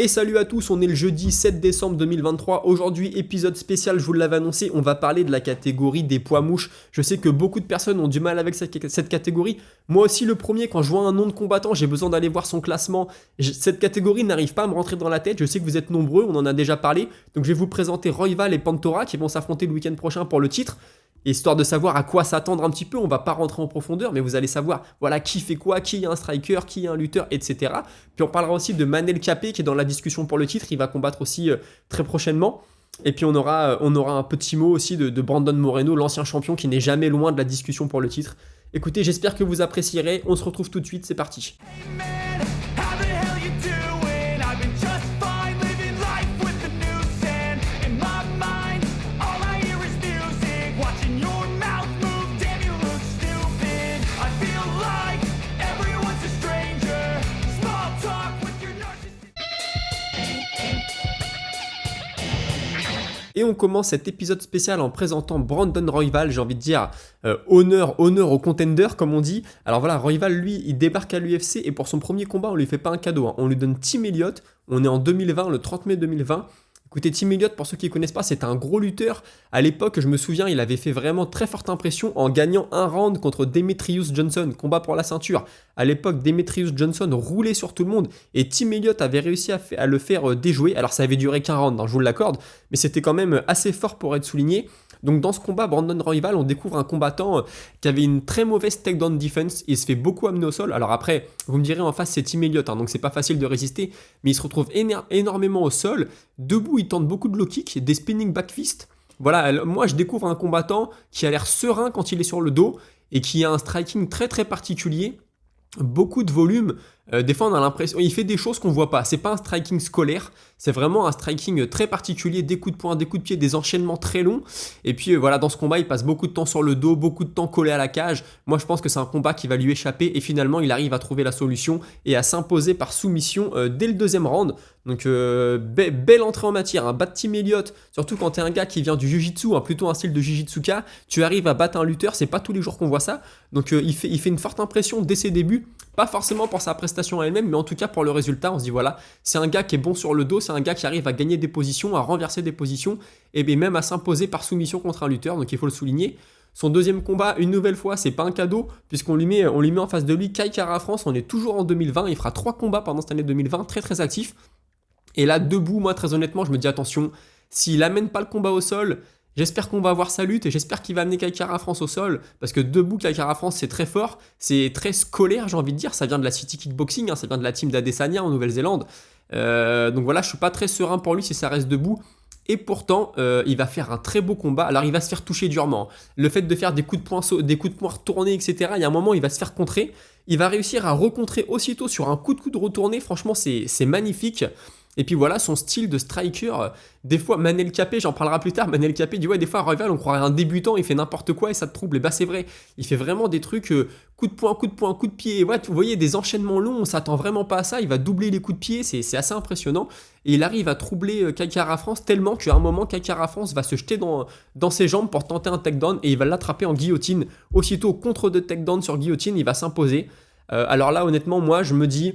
Et salut à tous, on est le jeudi 7 décembre 2023. Aujourd'hui, épisode spécial, je vous l'avais annoncé, on va parler de la catégorie des poids mouches. Je sais que beaucoup de personnes ont du mal avec cette catégorie. Moi aussi, le premier, quand je vois un nom de combattant, j'ai besoin d'aller voir son classement. Cette catégorie n'arrive pas à me rentrer dans la tête. Je sais que vous êtes nombreux, on en a déjà parlé. Donc je vais vous présenter Royval et Pantoja qui vont s'affronter le week-end prochain pour le titre. Histoire de savoir à quoi s'attendre un petit peu, on va pas rentrer en profondeur, mais vous allez savoir voilà qui fait quoi, qui est un striker, qui est un lutteur, etc. Puis on parlera aussi de Manel Kape qui est dans la discussion pour le titre, il va combattre aussi très prochainement. Et puis on aura un petit mot aussi de Brandon Moreno, l'ancien champion qui n'est jamais loin de la discussion pour le titre. Écoutez, j'espère que vous apprécierez, on se retrouve tout de suite, c'est parti. Et on commence cet épisode spécial en présentant Brandon Royval, j'ai envie de dire honneur au contender comme on dit. Alors voilà, Royval lui, il débarque à l'UFC et pour son premier combat, on lui fait pas un cadeau, hein. On lui donne Tim Elliott, on est en 2020, le 30 mai 2020. Écoutez, Tim Elliott, pour ceux qui ne connaissent pas, c'est un gros lutteur. À l'époque, je me souviens, il avait fait vraiment très forte impression en gagnant un round contre Demetrius Johnson, combat pour la ceinture. À l'époque, Demetrius Johnson roulait sur tout le monde et Tim Elliott avait réussi à le faire déjouer. Alors ça avait duré qu'un round, hein, je vous l'accorde, mais c'était quand même assez fort pour être souligné. Donc dans ce combat, Brandon Royval, on découvre un combattant qui avait une très mauvaise takedown defense. Il se fait beaucoup amener au sol. Alors après, vous me direz en face, c'est Tim Elliott, hein, donc c'est pas facile de résister, mais il se retrouve énormément au sol. Debout, il tente beaucoup de low kick, des spinning back fist. Voilà, moi je découvre un combattant qui a l'air serein quand il est sur le dos et qui a un striking très très particulier. Beaucoup de volume, des fois on a l'impression, il fait des choses qu'on voit pas, c'est pas un striking scolaire, c'est vraiment un striking très particulier, des coups de poing, des coups de pied, des enchaînements très longs, et puis voilà, dans ce combat il passe beaucoup de temps sur le dos, beaucoup de temps collé à la cage. Moi je pense que c'est un combat qui va lui échapper, et finalement il arrive à trouver la solution, et à s'imposer par soumission dès le deuxième round. Donc belle entrée en matière, un battre Tim Elliott, surtout quand t'es un gars qui vient du Jiu-Jitsu, hein, plutôt un style de Jiu-Jitsuka, tu arrives à battre un lutteur, c'est pas tous les jours qu'on voit ça, donc il fait une forte impression dès ses débuts, pas forcément pour sa prestation elle-même, mais en tout cas pour le résultat, on se dit voilà, c'est un gars qui est bon sur le dos, c'est un gars qui arrive à gagner des positions, à renverser des positions, et bien même à s'imposer par soumission contre un lutteur, donc il faut le souligner. Son deuxième combat, une nouvelle fois, c'est pas un cadeau, puisqu'on lui met en face de lui Kai Kara France, on est toujours en 2020, il fera 3 combats pendant cette année 2020, très très actif. Et là, debout, moi, très honnêtement, je me dis attention, s'il amène pas le combat au sol, j'espère qu'on va avoir sa lutte et j'espère qu'il va amener Kai Kara France au sol, parce que debout, Kai Kara France, c'est très fort, c'est très scolaire, j'ai envie de dire, ça vient de la City Kickboxing, hein, ça vient de la team d'Adesanya en Nouvelle-Zélande. Donc voilà, je suis pas très serein pour lui si ça reste debout. Et pourtant, il va faire un très beau combat. Alors, il va se faire toucher durement. Le fait de faire des coups de poing retournés, etc., il y a un moment, il va se faire contrer. Il va réussir à recontrer aussitôt sur un coup de coude retourné. Franchement, c'est magnifique. Et puis voilà, son style de striker, des fois, Manel Kape, j'en parlerai plus tard, Manel Kape dit ouais, des fois, Royval, on croirait un débutant, il fait n'importe quoi et ça te trouble. Et bah, c'est vrai, il fait vraiment des trucs, coup de poing, coup de pied. Ouais, vous voyez, des enchaînements longs, on s'attend vraiment pas à ça. Il va doubler les coups de pied, c'est assez impressionnant. Et il arrive à troubler Kai Kara France tellement qu'à un moment, Kai Kara France va se jeter dans ses jambes pour tenter un takedown et il va l'attraper en guillotine. Aussitôt, contre de takedown sur guillotine, il va s'imposer. Alors là, honnêtement, moi, je me dis.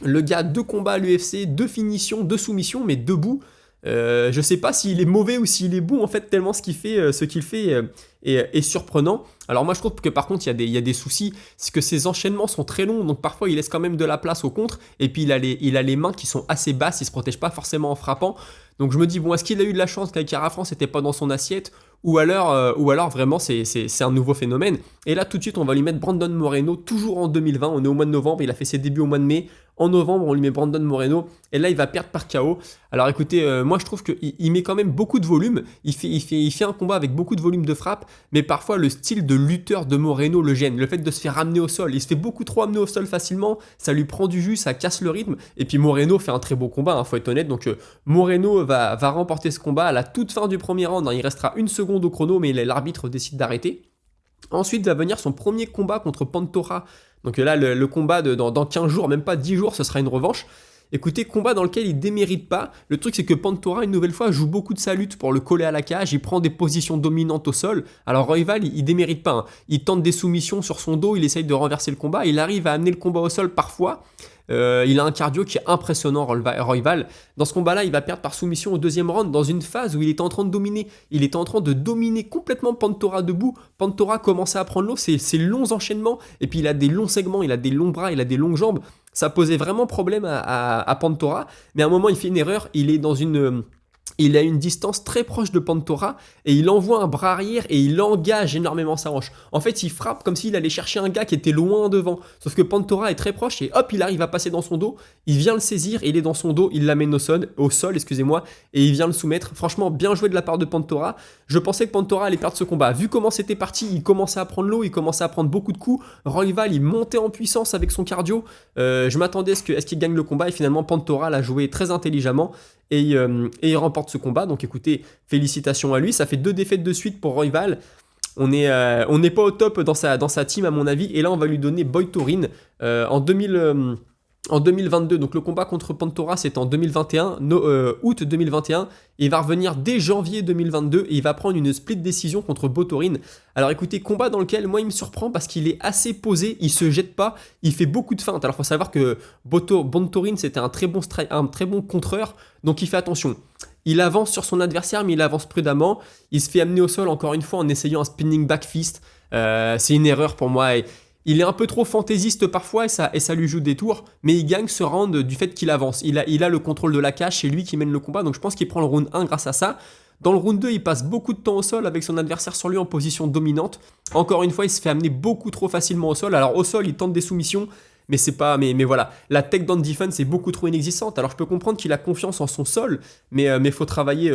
Le gars, 2 combats à l'UFC, 2 finitions, 2 soumissions, mais debout. Je sais pas s'il est mauvais ou s'il est bon, en fait, tellement ce qu'il fait est surprenant. Alors moi, je trouve que par contre, il y a des soucis, c'est que ses enchaînements sont très longs, donc parfois, il laisse quand même de la place au contre, et puis il a les mains qui sont assez basses, il se protège pas forcément en frappant. Donc je me dis, bon, est-ce qu'il a eu de la chance qu'Kai Kara France n'était pas dans son assiette, ou alors vraiment, c'est un nouveau phénomène. Et là, tout de suite, on va lui mettre Brandon Moreno, toujours en 2020, on est au mois de novembre, il a fait ses débuts au mois de mai. En novembre, on lui met Brandon Moreno, et là, il va perdre par KO. Alors écoutez, moi je trouve qu'il met quand même beaucoup de volume, il fait un combat avec beaucoup de volume de frappe, mais parfois le style de lutteur de Moreno le gêne, le fait de se faire amener au sol, il se fait beaucoup trop amener au sol facilement, ça lui prend du jus, ça casse le rythme, et puis Moreno fait un très beau combat, hein, faut être honnête, donc Moreno va remporter ce combat à la toute fin du premier round, hein, il restera 1 seconde au chrono, mais l'arbitre décide d'arrêter. Ensuite va venir son premier combat contre Pantoja. Donc là, le combat dans 15 jours, même pas 10 jours, ce sera une revanche. Écoutez, combat dans lequel il démérite pas. Le truc, c'est que Pantora, une nouvelle fois, joue beaucoup de sa lutte pour le coller à la cage. Il prend des positions dominantes au sol. Alors Royval, il démérite pas, hein. Il tente des soumissions sur son dos, il essaye de renverser le combat. Il arrive à amener le combat au sol parfois. Il a un cardio qui est impressionnant, Royval. Dans ce combat-là, il va perdre par soumission au deuxième round dans une phase où il était en train de dominer. Il était en train de dominer complètement Pantora debout. Pantora commençait à prendre l'eau, ses longs enchaînements. Et puis il a des longs segments, il a des longs bras, il a des longues jambes. Ça posait vraiment problème à Pantora. Mais à un moment, il fait une erreur. Il a une distance très proche de Pantora et il envoie un bras arrière et il engage énormément sa hanche. En fait, il frappe comme s'il allait chercher un gars qui était loin devant. Sauf que Pantora est très proche et hop, il arrive à passer dans son dos. Il vient le saisir, il est dans son dos, il l'amène au sol, et il vient le soumettre. Franchement, bien joué de la part de Pantora. Je pensais que Pantora allait perdre ce combat. Vu comment c'était parti, il commençait à prendre l'eau, il commençait à prendre beaucoup de coups. Royval, il montait en puissance avec son cardio. Je m'attendais à ce qu'il gagne le combat et finalement Pantora l'a joué très intelligemment. Et il remporte ce combat. Donc écoutez, félicitations à lui. Ça fait 2 défaites de suite pour Royval. On n'est pas au top dans sa team à mon avis. Et là, on va lui donner Boy Taurine en 2022. Donc le combat contre Pantora, c'est en 2021, août 2021. Il va revenir dès janvier 2022 et il va prendre une split décision contre Botorin. Alors écoutez, combat dans lequel moi il me surprend parce qu'il est assez posé, il se jette pas, il fait beaucoup de feintes. Alors il faut savoir que Botorin c'était un très bon contreur, donc il fait attention. Il avance sur son adversaire mais il avance prudemment. Il se fait amener au sol encore une fois en essayant un spinning back fist. C'est une erreur pour moi. Il est un peu trop fantaisiste parfois et ça lui joue des tours, mais il gagne ce round du fait qu'il avance. Il a le contrôle de la cage, c'est lui qui mène le combat, donc je pense qu'il prend le round 1 grâce à ça. Dans le round 2, il passe beaucoup de temps au sol avec son adversaire sur lui en position dominante. Encore une fois, il se fait amener beaucoup trop facilement au sol. Alors au sol, il tente des soumissions, mais c'est pas, mais voilà, la takedown defense est beaucoup trop inexistante. Alors je peux comprendre qu'il a confiance en son sol, mais faut travailler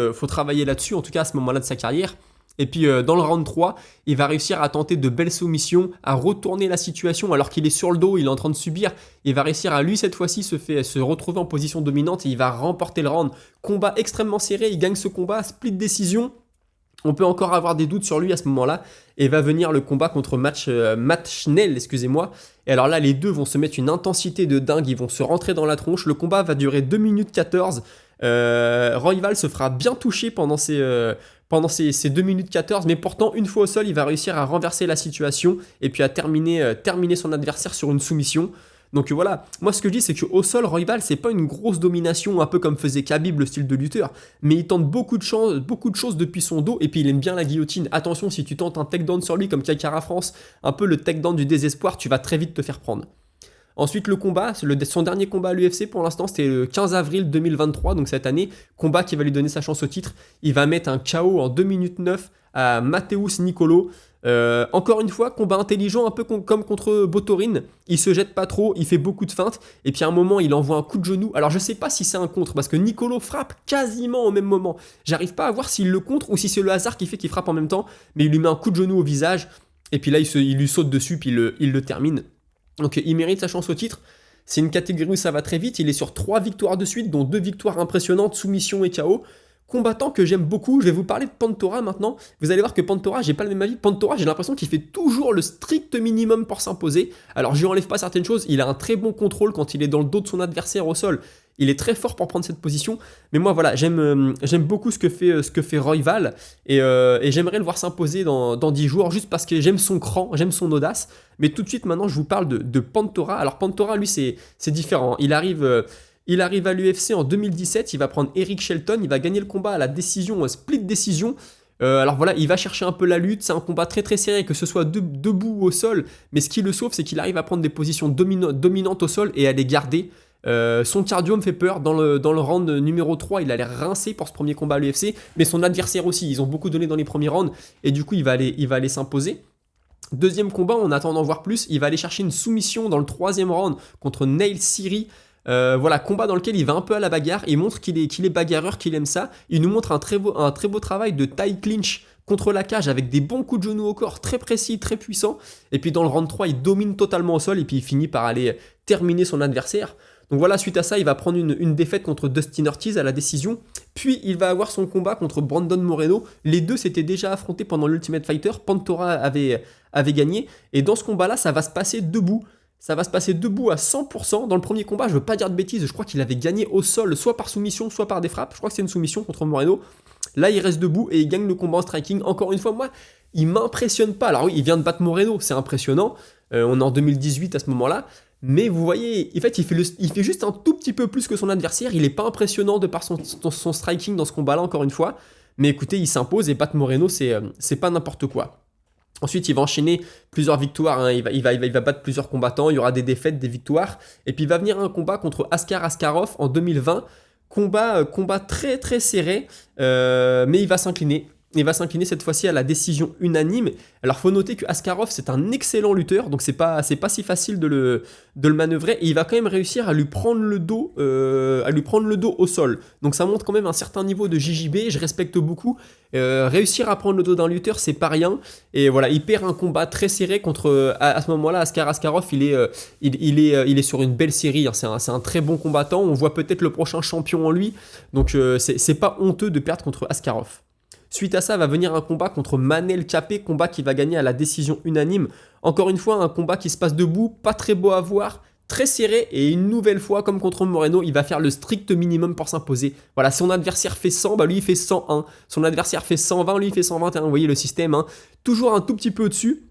là-dessus, en tout cas à ce moment-là de sa carrière. Et puis dans le round 3, il va réussir à tenter de belles soumissions, à retourner la situation alors qu'il est sur le dos, il est en train de subir. Il va réussir à lui cette fois-ci se retrouver en position dominante et il va remporter le round. Combat extrêmement serré, il gagne ce combat, split décision. On peut encore avoir des doutes sur lui à ce moment-là. Et va venir le combat contre Matt Schnell, excusez-moi. Et alors là, les deux vont se mettre une intensité de dingue, ils vont se rentrer dans la tronche. Le combat va durer 2 minutes 14. Royval se fera bien toucher pendant ces 2 minutes 14, mais pourtant, une fois au sol, il va réussir à renverser la situation et puis à terminer son adversaire sur une soumission. Donc voilà, moi ce que je dis c'est qu'au sol, Royval c'est pas une grosse domination un peu comme faisait Khabib le style de lutteur, mais il tente beaucoup de choses depuis son dos et puis il aime bien la guillotine. Attention, si tu tentes un takedown sur lui comme Kaikara France, un peu le takedown du désespoir, tu vas très vite te faire prendre. Ensuite, le combat, son dernier combat à l'UFC pour l'instant, c'était le 15 avril 2023, donc cette année, combat qui va lui donner sa chance au titre. Il va mettre un KO en 2 minutes 9 à Mateusz Nicolau. Encore une fois, combat intelligent, un peu comme contre Botorin. Il se jette pas trop, il fait beaucoup de feintes, et puis à un moment, il envoie un coup de genou. Alors je sais pas si c'est un contre, parce que Nicolau frappe quasiment au même moment. J'arrive pas à voir s'il le contre ou si c'est le hasard qui fait qu'il frappe en même temps, mais il lui met un coup de genou au visage, et puis là, il lui saute dessus, puis il le termine. Donc il mérite sa chance au titre. C'est une catégorie où ça va très vite. Il est sur 3 victoires de suite, dont 2 victoires impressionnantes, soumission et KO. Combattant que j'aime beaucoup, je vais vous parler de Pantora maintenant. Vous allez voir que Pantora, j'ai pas le même avis. Pantora, j'ai l'impression qu'il fait toujours le strict minimum pour s'imposer. Alors je lui enlève pas certaines choses, il a un très bon contrôle quand il est dans le dos de son adversaire au sol. Il est très fort pour prendre cette position. Mais moi voilà, j'aime beaucoup ce que fait Royval. Et j'aimerais le voir s'imposer dans 10 jours, juste parce que j'aime son cran, j'aime son audace. Mais tout de suite maintenant, je vous parle de Pantora. Alors Pantora, lui, c'est différent. Il arrive à l'UFC en 2017, il va prendre Eric Shelton, il va gagner le combat à la décision, split décision. Alors voilà, il va chercher un peu la lutte, c'est un combat très très serré, que ce soit debout ou au sol, mais ce qui le sauve, c'est qu'il arrive à prendre des positions dominantes au sol et à les garder. Son cardio me fait peur, dans le round numéro 3, il a l'air rincé pour ce premier combat à l'UFC, mais son adversaire aussi, ils ont beaucoup donné dans les premiers rounds, et du coup il va aller s'imposer. Deuxième combat, en attendant voir plus, il va aller chercher une soumission dans le 3e round contre Neil Siri. Voilà, combat dans lequel il va un peu à la bagarre, il montre qu'il est bagarreur, qu'il aime ça. Il nous montre un très beau travail de tie clinch contre la cage avec des bons coups de genoux au corps, très précis, très puissants. Et puis dans le round 3, il domine totalement au sol et puis il finit par aller terminer son adversaire. Donc voilà, suite à ça, il va prendre une défaite contre Dustin Ortiz à la décision. Puis il va avoir son combat contre Brandon Moreno. Les deux s'étaient déjà affrontés pendant l'Ultimate Fighter. Pantora avait gagné. Et dans ce combat-là, ça va se passer debout. Ça va se passer debout à 100%. Dans le premier combat, je veux pas dire de bêtises, je crois qu'il avait gagné au sol, soit par soumission, soit par des frappes. Je crois que c'est une soumission contre Moreno. Là, il reste debout et il gagne le combat en striking. Encore une fois, moi, il m'impressionne pas. Alors oui, il vient de battre Moreno, c'est impressionnant. On est en 2018 à ce moment-là. Mais vous voyez, en fait, il fait juste un tout petit peu plus que son adversaire. Il est pas impressionnant de par son striking dans ce combat-là, encore une fois. Mais écoutez, il s'impose et battre Moreno, c'est pas n'importe quoi. Ensuite, il va enchaîner plusieurs victoires, hein. Il va battre plusieurs combattants, il y aura des défaites, des victoires. Et puis il va venir un combat contre Askar Askarov en 2020. Combat très très serré, mais il va s'incliner. Il va s'incliner cette fois-ci à la décision unanime. Alors faut noter que Askarov c'est un excellent lutteur, donc c'est pas si facile de le manœuvrer. Et il va quand même réussir à lui prendre le dos, au sol. Donc ça montre quand même un certain niveau de JJB. Je respecte beaucoup. Réussir à prendre le dos d'un lutteur, c'est pas rien. Et voilà, il perd un combat très serré contre. À ce moment-là, Askar Askarov, il est sur une belle série. Hein. C'est un très bon combattant. On voit peut-être le prochain champion en lui. Donc c'est pas honteux de perdre contre Askarov. Suite à ça, va venir un combat contre Manel Kape, combat qui va gagner à la décision unanime. Encore une fois, un combat qui se passe debout, pas très beau à voir, très serré, et une nouvelle fois, comme contre Moreno, il va faire le strict minimum pour s'imposer. Voilà, son adversaire fait 100, bah lui il fait 101. Son adversaire fait 120, lui il fait 121. Vous voyez le système, hein. Toujours un tout petit peu au-dessus.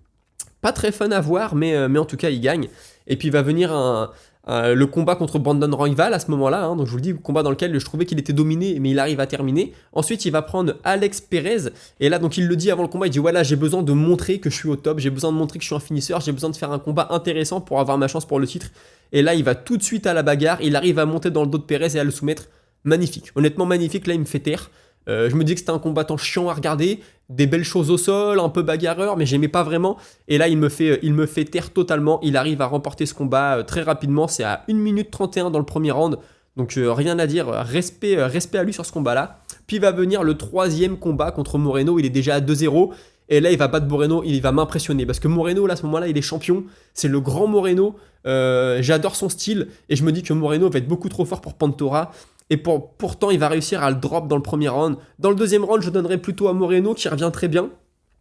Pas très fun à voir, mais en tout cas, il gagne. Et puis va venir le combat contre Brandon Royval à ce moment-là, hein, donc je vous le dis, combat dans lequel je trouvais qu'il était dominé, mais il arrive à terminer. Ensuite, il va prendre Alex Perez, et là, donc il le dit avant le combat, il dit voilà, j'ai besoin de montrer que je suis au top, j'ai besoin de montrer que je suis un finisseur, j'ai besoin de faire un combat intéressant pour avoir ma chance pour le titre. Et là, il va tout de suite à la bagarre, il arrive à monter dans le dos de Perez et à le soumettre. Magnifique, honnêtement magnifique, là il me fait taire. Je me dis que c'était un combattant chiant à regarder, des belles choses au sol, un peu bagarreur, mais j'aimais pas vraiment. Et là, il me fait taire totalement. Il arrive à remporter ce combat très rapidement. C'est à 1 minute 31 dans le premier round. Donc rien à dire, respect à lui sur ce combat-là. Puis va venir le troisième combat contre Moreno. Il est déjà à 2-0. Et là, il va battre Moreno, il va m'impressionner. Parce que Moreno, là, à ce moment-là, il est champion. C'est le grand Moreno. J'adore son style. Et je me dis que Moreno va être beaucoup trop fort pour Pantoja. Et pourtant, il va réussir à le drop dans le premier round. Dans le deuxième round, je donnerai plutôt à Moreno, qui revient très bien.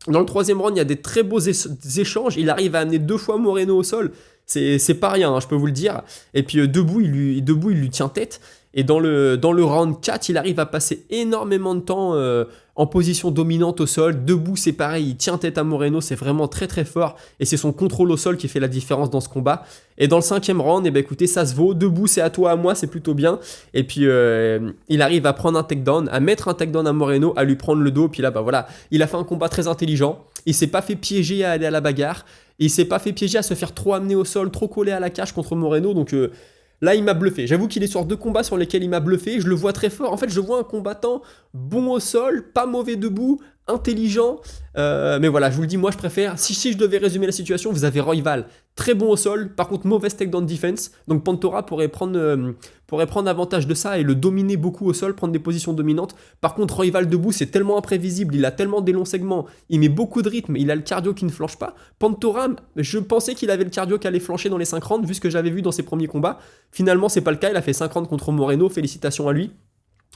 Dans le troisième round, il y a des très beaux échanges. Il arrive à amener 2 fois Moreno au sol. C'est pas rien, hein, je peux vous le dire. Et puis debout, il lui tient tête. Et dans le round 4, il arrive à passer énormément de temps en position dominante au sol. Debout, c'est pareil, il tient tête à Moreno, c'est vraiment très très fort. Et c'est son contrôle au sol qui fait la différence dans ce combat. Et dans le 5e round, eh ben, écoutez, ça se vaut. Debout, c'est à toi, à moi, c'est plutôt bien. Et puis, il arrive à prendre un takedown, à mettre un takedown à Moreno, à lui prendre le dos. Puis là, bah voilà, il a fait un combat très intelligent. Il s'est pas fait piéger à aller à la bagarre. Et il s'est pas fait piéger à se faire trop amener au sol, trop coller à la cage contre Moreno. Donc là, il m'a bluffé. J'avoue qu'il est sur 2 combats sur lesquels il m'a bluffé. Je le vois très fort. En fait, je vois un combattant bon au sol, pas mauvais debout, intelligent. Mais voilà, je vous le dis, moi, je préfère. Si je devais résumer la situation, vous avez Royval, très bon au sol. Par contre, mauvaise takedown defense. Donc, Pantoja pourrait prendre avantage de ça et le dominer beaucoup au sol, prendre des positions dominantes. Par contre, Royval debout, c'est tellement imprévisible. Il a tellement des longs segments. Il met beaucoup de rythme. Il a le cardio qui ne flanche pas. Pantoja, je pensais qu'il avait le cardio qui allait flancher dans les 5 rounds, vu ce que j'avais vu dans ses premiers combats. Finalement, c'est pas le cas. Il a fait 5 rounds contre Moreno. Félicitations à lui.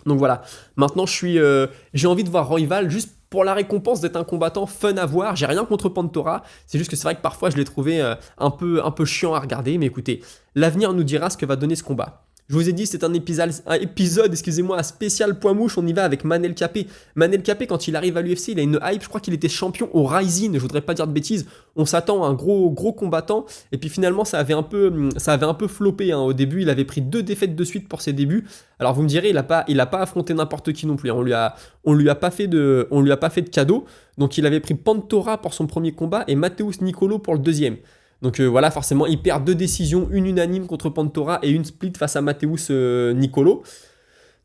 Donc voilà. Maintenant, j'ai envie de voir Royval juste pour la récompense d'être un combattant fun à voir. J'ai rien contre Pantoja. C'est juste que c'est vrai que parfois, je l'ai trouvé un peu chiant à regarder. Mais écoutez, l'avenir nous dira ce que va donner ce combat. Je vous ai dit, c'est un épisode, excusez-moi, spécial poids mouche. On y va avec Manel Kape. Manel Kape, quand il arrive à l'UFC, il a une hype. Je crois qu'il était champion au Rising. Je voudrais pas dire de bêtises. On s'attend à un gros combattant. Et puis finalement, ça avait un peu floppé. Hein. Au début, il avait pris 2 défaites de suite pour ses débuts. Alors vous me direz, il a pas affronté n'importe qui non plus. Hein. On lui a pas fait de cadeau. Donc il avait pris Pantoja pour son premier combat et Mateus Nicolo pour le deuxième. Donc voilà, forcément, il perd 2 décisions, une unanime contre Pantoja et une split face à Mateus Nicolo.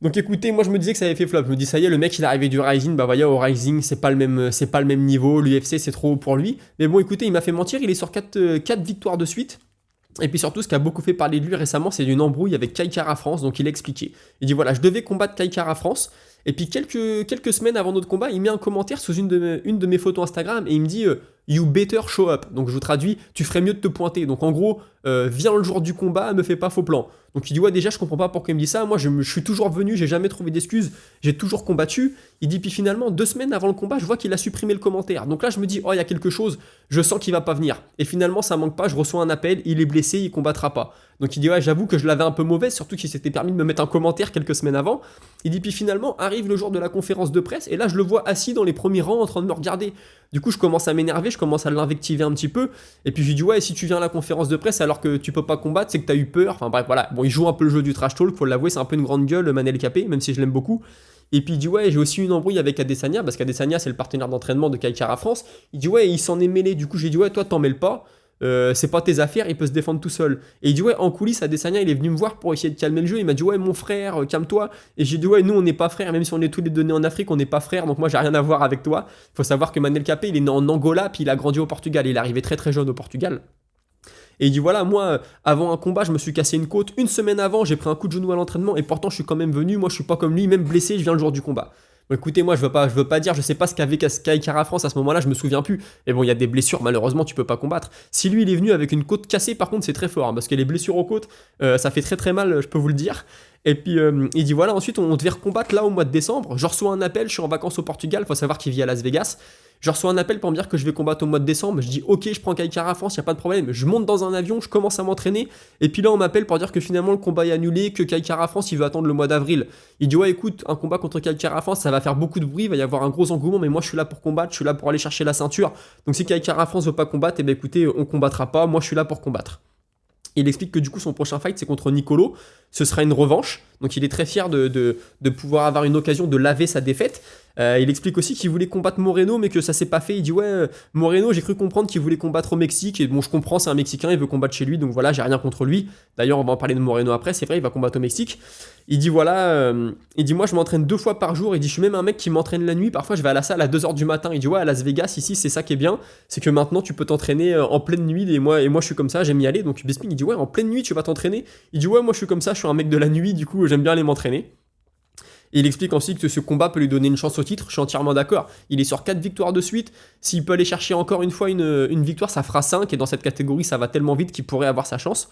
Donc écoutez, moi je me disais que ça avait fait flop. Je me dis, ça y est, le mec il est arrivé du Rising, bah voyez, au Rising, c'est pas le même niveau, l'UFC c'est trop haut pour lui. Mais bon, écoutez, il m'a fait mentir, il est sur 4 victoires de suite. Et puis surtout, ce qui a beaucoup fait parler de lui récemment, c'est d'une embrouille avec Kai Kara France, donc il a expliqué. Il dit voilà, je devais combattre Kai Kara France, et puis quelques semaines avant notre combat, il met un commentaire sous une de mes photos Instagram, et il me dit you better show up. Donc je vous traduis, tu ferais mieux de te pointer. Donc en gros, viens le jour du combat, me fais pas faux plan. Donc il dit ouais déjà je comprends pas pourquoi il me dit ça, moi je suis toujours venu, j'ai jamais trouvé d'excuses, j'ai toujours combattu. Il dit puis finalement 2 semaines avant le combat je vois qu'il a supprimé le commentaire. Donc là je me dis oh il y a quelque chose, je sens qu'il va pas venir. Et finalement ça manque pas, je reçois un appel, il est blessé, il combattra pas. Donc il dit ouais j'avoue que je l'avais un peu mauvaise, surtout qu'il s'était permis de me mettre un commentaire quelques semaines avant. Il dit puis finalement arrive le jour de la conférence de presse et là je le vois assis dans les premiers rangs en train de me regarder. Du coup je commence à m'énerver, je commence à l'invectiver un petit peu. Et puis je lui dis ouais si tu viens à la conférence de presse alors que tu peux pas combattre c'est que t'as eu peur. Enfin bref voilà, bon il joue un peu le jeu du trash talk, faut l'avouer c'est un peu une grande gueule Manel Capé, même si je l'aime beaucoup. Et puis il dit ouais j'ai aussi une embrouille avec Adesanya parce qu'Adesanya c'est le partenaire d'entraînement de Kai Kara France. Il dit ouais il s'en est mêlé, du coup j'ai dit ouais toi t'en mêles pas. C'est pas tes affaires, il peut se défendre tout seul. Et il dit ouais en coulisses Adesanya il est venu me voir pour essayer de calmer le jeu, il m'a dit ouais mon frère calme-toi. Et j'ai dit ouais nous on n'est pas frères, même si on est tous les deux nés en Afrique on n'est pas frères, donc moi j'ai rien à voir avec toi. Faut savoir que Manel Capé il est né en Angola puis il a grandi au Portugal, il est arrivé très très jeune au Portugal. Et il dit voilà, moi, avant un combat, je me suis cassé une côte. 1 semaine avant, j'ai pris un coup de genou à l'entraînement et pourtant, je suis quand même venu. Moi, je suis pas comme lui, même blessé, je viens le jour du combat. Bon, écoutez, moi, je veux pas dire, je sais pas ce qu'avait Kai Kara France à ce moment-là, je me souviens plus. Mais bon, il y a des blessures, malheureusement, tu peux pas combattre. Si lui, il est venu avec une côte cassée, par contre, c'est très fort, hein, parce que les blessures aux côtes, ça fait très très mal, je peux vous le dire. Et puis, il dit voilà, ensuite, on devait recombattre là au mois de décembre. Je reçois un appel, je suis en vacances au Portugal, faut savoir qu'il vit à Las Vegas. Je reçois un appel pour me dire que je vais combattre au mois de décembre. Je dis ok, je prends Kai Kara France, y a pas de problème. Je monte dans un avion, je commence à m'entraîner. Et puis là, on m'appelle pour dire que finalement le combat est annulé, que Kai Kara France il veut attendre le mois d'avril. Il dit ouais, écoute, un combat contre Kai Kara France, ça va faire beaucoup de bruit, il va y avoir un gros engouement, mais moi je suis là pour combattre, je suis là pour aller chercher la ceinture. Donc si Kai Kara France veut pas combattre, et ben écoutez, on combattra pas. Moi je suis là pour combattre. Il explique que du coup son prochain fight c'est contre Nicolo, ce sera une revanche, donc il est très fier de pouvoir avoir une occasion de laver sa défaite. Il explique aussi qu'il voulait combattre Moreno mais que ça s'est pas fait. Il dit ouais Moreno j'ai cru comprendre qu'il voulait combattre au Mexique et bon je comprends c'est un Mexicain, il veut combattre chez lui donc voilà j'ai rien contre lui. D'ailleurs on va en parler de Moreno après, c'est vrai il va combattre au Mexique. Il dit voilà, il dit moi je m'entraîne 2 fois par jour, il dit je suis même un mec qui m'entraîne la nuit, parfois je vais à la salle à 2h du matin. Il dit ouais à Las Vegas ici c'est ça qui est bien, c'est que maintenant tu peux t'entraîner en pleine nuit et moi je suis comme ça, j'aime y aller. Donc Bisping il dit ouais en pleine nuit tu vas t'entraîner. Il dit ouais moi je suis comme ça, je suis un mec de la nuit du coup j'aime bien aller m'entraîner. Et il explique ensuite que ce combat peut lui donner une chance au titre, je suis entièrement d'accord. Il est sur 4 victoires de suite, s'il peut aller chercher encore une fois une victoire, ça fera 5, et dans cette catégorie ça va tellement vite qu'il pourrait avoir sa chance.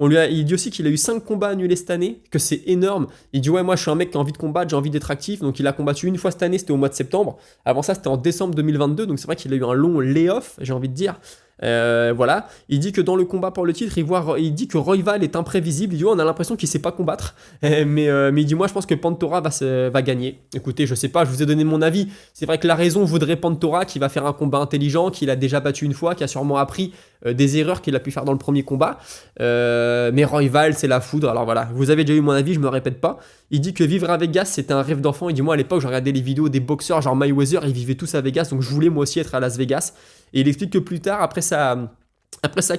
Il dit aussi qu'il a eu 5 combats annulés cette année, que c'est énorme. Il dit ouais moi je suis un mec qui a envie de combattre, j'ai envie d'être actif, donc il a combattu une fois cette année, c'était au mois de septembre. Avant ça c'était en décembre 2022, donc c'est vrai qu'il a eu un long lay-off, j'ai envie de dire. Voilà, il dit que dans le combat pour le titre, il dit que Royval est imprévisible. Il dit ouais, on a l'impression qu'il sait pas combattre, mais il dit moi je pense que Pantora va gagner. Écoutez, je sais pas, je vous ai donné mon avis. C'est vrai que la raison voudrait Pantora qui va faire un combat intelligent, qu'il a déjà battu une fois, qui a sûrement appris des erreurs qu'il a pu faire dans le premier combat. Mais Royval c'est la foudre. Alors voilà, vous avez déjà eu mon avis, je me répète pas. Il dit que vivre à Vegas c'était un rêve d'enfant. Il dit moi à l'époque je regardais les vidéos des boxeurs genre Mayweather, ils vivaient tous à Vegas, donc je voulais moi aussi être à Las Vegas. Et il explique que plus tard, après sa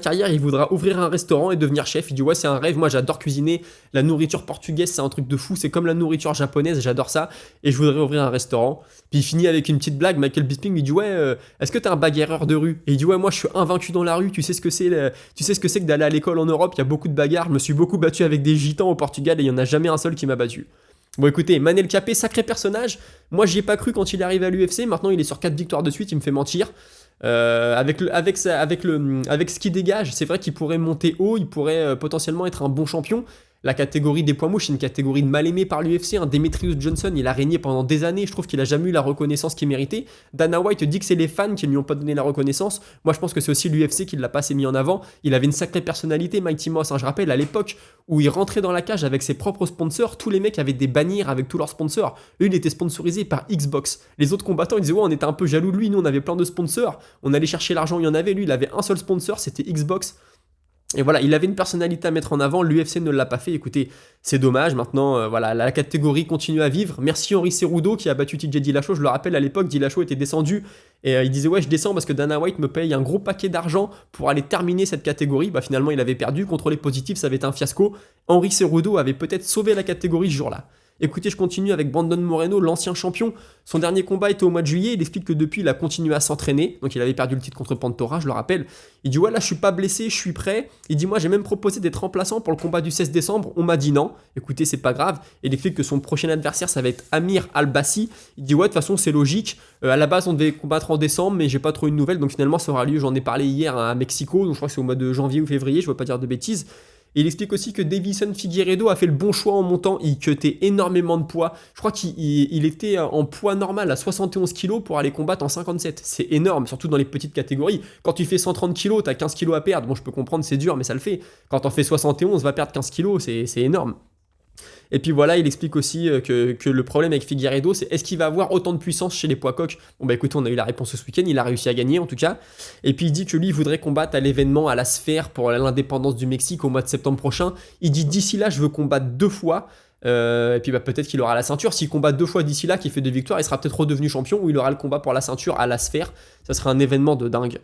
carrière, il voudra ouvrir un restaurant et devenir chef. Il dit ouais c'est un rêve, moi j'adore cuisiner, la nourriture portugaise c'est un truc de fou, c'est comme la nourriture japonaise, j'adore ça, et je voudrais ouvrir un restaurant. Puis il finit avec une petite blague, Michael Bisping lui dit ouais est-ce que t'es un bagarreur de rue? Et il dit ouais moi je suis invaincu dans la rue, tu sais ce que c'est que d'aller à l'école en Europe, il y a beaucoup de bagarres, je me suis beaucoup battu avec des gitans au Portugal et il y en a jamais un seul qui m'a battu. Bon écoutez, Manel Capé, sacré personnage, moi j'y ai pas cru quand il est arrivé à l'UFC, maintenant il est sur 4 victoires de suite, il me fait mentir. Avec ce qu'il dégage, c'est vrai qu'il pourrait monter haut, il pourrait potentiellement être un bon champion. La catégorie des poids mouches, c'est une catégorie de mal aimée par l'UFC. Demetrius Johnson, il a régné pendant des années. Je trouve qu'il a jamais eu la reconnaissance qu'il méritait. Dana White dit que c'est les fans qui ne lui ont pas donné la reconnaissance. Moi, je pense que c'est aussi l'UFC qui ne l'a pas assez mis en avant. Il avait une sacrée personnalité, Mighty Moss. Je rappelle, à l'époque où il rentrait dans la cage avec ses propres sponsors, tous les mecs avaient des bannières avec tous leurs sponsors. Eux, il était sponsorisé par Xbox. Les autres combattants, ils disaient ouais, on était un peu jaloux de lui. Nous, on avait plein de sponsors. On allait chercher l'argent, il y en avait. Lui, il avait un seul sponsor, c'était Xbox. Et voilà, il avait une personnalité à mettre en avant, l'UFC ne l'a pas fait, écoutez, c'est dommage, maintenant, voilà, la catégorie continue à vivre. Merci Henri Cerudo qui a battu TJ Dillashaw, je le rappelle, à l'époque, Dillashaw était descendu, et il disait, ouais, je descends parce que Dana White me paye un gros paquet d'argent pour aller terminer cette catégorie. Bah finalement, il avait perdu, contrôlé positif, ça avait été un fiasco. Henri Cerudo avait peut-être sauvé la catégorie ce jour-là. Écoutez, je continue avec Brandon Moreno, l'ancien champion. Son dernier combat était au mois de juillet. Il explique que depuis, il a continué à s'entraîner. Donc, il avait perdu le titre contre Pantoja, je le rappelle. Il dit, ouais, là, je suis pas blessé, je suis prêt. Il dit, moi, j'ai même proposé d'être remplaçant pour le combat du 16 décembre. On m'a dit non. Écoutez, c'est pas grave. Il explique que son prochain adversaire, ça va être Amir Albassi. Il dit, ouais, de toute façon, c'est logique. À la base, on devait combattre en décembre, mais j'ai pas trop une nouvelle. Donc, finalement, ça aura lieu. J'en ai parlé hier à Mexico. Donc, je crois que c'est au mois de janvier ou février. Je veux pas dire de bêtises. Et il explique aussi que Davison Figueiredo a fait le bon choix en montant. Il cutait énormément de poids. Je crois qu'il était en poids normal à 71 kg pour aller combattre en 57. C'est énorme, surtout dans les petites catégories. Quand tu fais 130 kg, t'as 15 kg à perdre. Bon, je peux comprendre, c'est dur, mais ça le fait. Quand t'en fais 71, va perdre 15 kg, c'est énorme. Et puis voilà, il explique aussi que le problème avec Figueiredo, c'est est-ce qu'il va avoir autant de puissance chez les poids coqs. Bon bah écoutez, on a eu la réponse ce week-end, il a réussi à gagner en tout cas. Et puis il dit que lui, il voudrait combattre à l'événement à la Sphère pour l'indépendance du Mexique au mois de septembre prochain. Il dit d'ici là, je veux combattre 2 fois. Et puis bah, peut-être qu'il aura la ceinture. S'il combat 2 fois d'ici là, qu'il fait 2 victoires, il sera peut-être redevenu champion ou il aura le combat pour la ceinture à la Sphère. Ça sera un événement de dingue.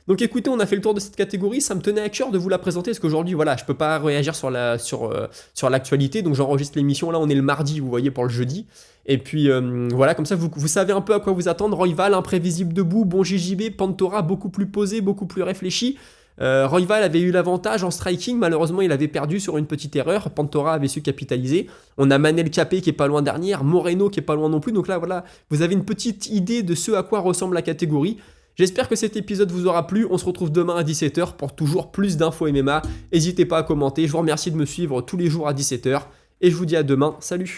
Donc écoutez, on a fait le tour de cette catégorie, ça me tenait à cœur de vous la présenter parce qu'aujourd'hui, voilà, je peux pas réagir sur l'actualité, donc j'enregistre l'émission, là on est le mardi, vous voyez, pour le jeudi. Et puis voilà, comme ça vous savez un peu à quoi vous attendre. Royval, imprévisible debout, bon JJB, Pantoja beaucoup plus posé, beaucoup plus réfléchi. Royval avait eu l'avantage en striking, malheureusement il avait perdu sur une petite erreur, Pantoja avait su capitaliser. On a Manel Capé qui est pas loin dernière, Moreno qui est pas loin non plus, donc là voilà, vous avez une petite idée de ce à quoi ressemble la catégorie. J'espère que cet épisode vous aura plu, on se retrouve demain à 17h pour toujours plus d'infos MMA. N'hésitez pas à commenter, je vous remercie de me suivre tous les jours à 17h et je vous dis à demain, salut.